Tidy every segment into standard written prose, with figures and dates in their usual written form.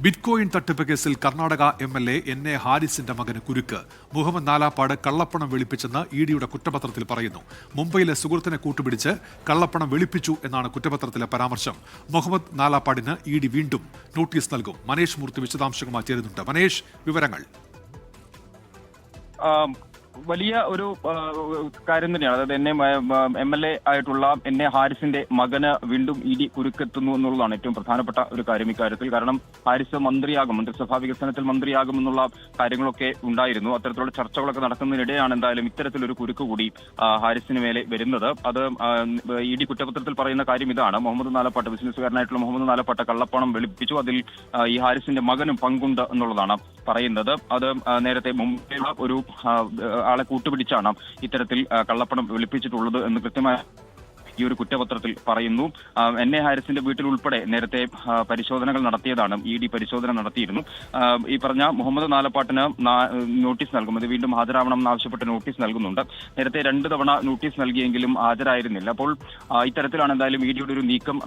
Bitcoin തട്ടിപ്പ് കേസിൽ Karnataka MLA എൻ.എ. ഹാരിസിന്റെ മകന് കുരുക്ക്. മുഹമ്മദ് നാലാപ്പാട് കള്ളപ്പണം വെളുപ്പിച്ചെന്ന് ഇഡിയുടെ കുറ്റപത്രത്തിൽ പറയുന്നു. മുംബൈയിലെ സുഹൃത്തിനെ കൂട്ടുപിടിച്ച് കള്ളപ്പണം വെളുപ്പിച്ചു എന്നാണ് കുറ്റപത്രത്തിലെ പരാമർശം. മുഹമ്മദ് നാലാപ്പാടിന് ഇഡി വീണ്ടും നോട്ടീസ് നൽകും. മനേഷ് മൂർത്തി വിശദാംശങ്ങളുമായി ചേരുന്നുണ്ട്. മനേഷ്, വിവരങ്ങൾ. വലിയ ഒരു കാര്യം തന്നെയാണ്. അതായത് എം.എൽ.എ. ആയിട്ടുള്ള എൻ.എ. ഹാരിസിന്റെ മകന് വീണ്ടും ഇഡി കുരുക്കെത്തുന്നു എന്നുള്ളതാണ് ഏറ്റവും പ്രധാനപ്പെട്ട ഒരു കാര്യം ഇക്കാര്യത്തിൽ. കാരണം ഹാരിസ് മന്ത്രിസഭാ വികസനത്തിൽ മന്ത്രിയാകും എന്നുള്ള കാര്യങ്ങളൊക്കെ ഉണ്ടായിരുന്നു. അത്തരത്തിലുള്ള ചർച്ചകളൊക്കെ നടക്കുന്നതിനിടെയാണ് എന്തായാലും ഇത്തരത്തിലൊരു കുരുക്ക് കൂടി ഹാരിസിന് മേലെ വരുന്നത്. അത് ഇഡി കുറ്റപത്രത്തിൽ പറയുന്ന കാര്യം ഇതാണ്: മുഹമ്മദ് നാലപ്പാട്ട്, ബിസിനസ്സുകാരനായിട്ടുള്ള മുഹമ്മദ് നാലപ്പാട്ട് കള്ളപ്പണം വെളുപ്പിച്ചു, അതിൽ ഈ ഹാരിസിന്റെ മകനും പങ്കുണ്ട് എന്നുള്ളതാണ് പറയുന്നത്. അത് നേരത്തെ മുംബൈയിലുള്ള ഒരു ആളെ കൂട്ടുപിടിച്ചാണ് ഇത്തരത്തിൽ കള്ളപ്പണം വെളുപ്പിച്ചിട്ടുള്ളത് എന്ന് കൃത്യമായ ഈ ഒരു കുറ്റപത്രത്തിൽ പറയുന്നു. എൻ.എ. ഹാരിസിന്റെ വീട്ടിൽ ഉൾപ്പെടെ നേരത്തെ പരിശോധനകൾ നടത്തിയതാണ്. ഇഡി പരിശോധന നടത്തിയിരുന്നു. ഈ പറഞ്ഞ മുഹമ്മദ് നാലപ്പാട്ടിന് നോട്ടീസ് നൽകും. അത് വീണ്ടും ഹാജരാവണം എന്നാവശ്യപ്പെട്ട് നോട്ടീസ് നൽകുന്നുണ്ട്. നേരത്തെ 2 തവണ നോട്ടീസ് നൽകിയെങ്കിലും ഹാജരായിരുന്നില്ല. അപ്പോൾ ഇത്തരത്തിലാണ് എന്തായാലും ഇഡിയുടെ ഒരു നീക്കം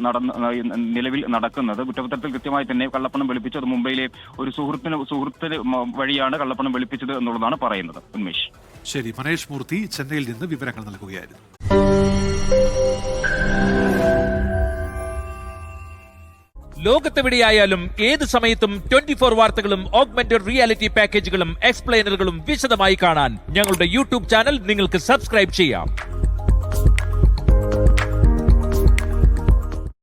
നിലവിൽ നടക്കുന്നത്. കുറ്റപത്രത്തിൽ കൃത്യമായി തന്നെ കള്ളപ്പണം വെളുപ്പിച്ചു, അത് മുംബൈയിലെ ഒരു സുഹൃത്തിന് വഴിയാണ് കള്ളപ്പണം വെളുപ്പിച്ചത് എന്നുള്ളതാണ് പറയുന്നത്. ഉന്മേഷ്. ശരി, മനേഷ് മൂർത്തി ചെന്നൈയിൽ നിന്ന് വിവരങ്ങൾ നൽകുകയായിരുന്നു. ലോകത്തെവിടെയായാലും ഏത് സമയത്തും 24 വാർത്തകളും ഓഗ്മെന്റഡ് റിയാലിറ്റി പാക്കേജുകളും എക്സ്പ്ലെയിനറുകളും വിശദമായി കാണാൻ ഞങ്ങളുടെ യൂട്യൂബ് ചാനൽ നിങ്ങൾക്ക് സബ്സ്ക്രൈബ് ചെയ്യാം.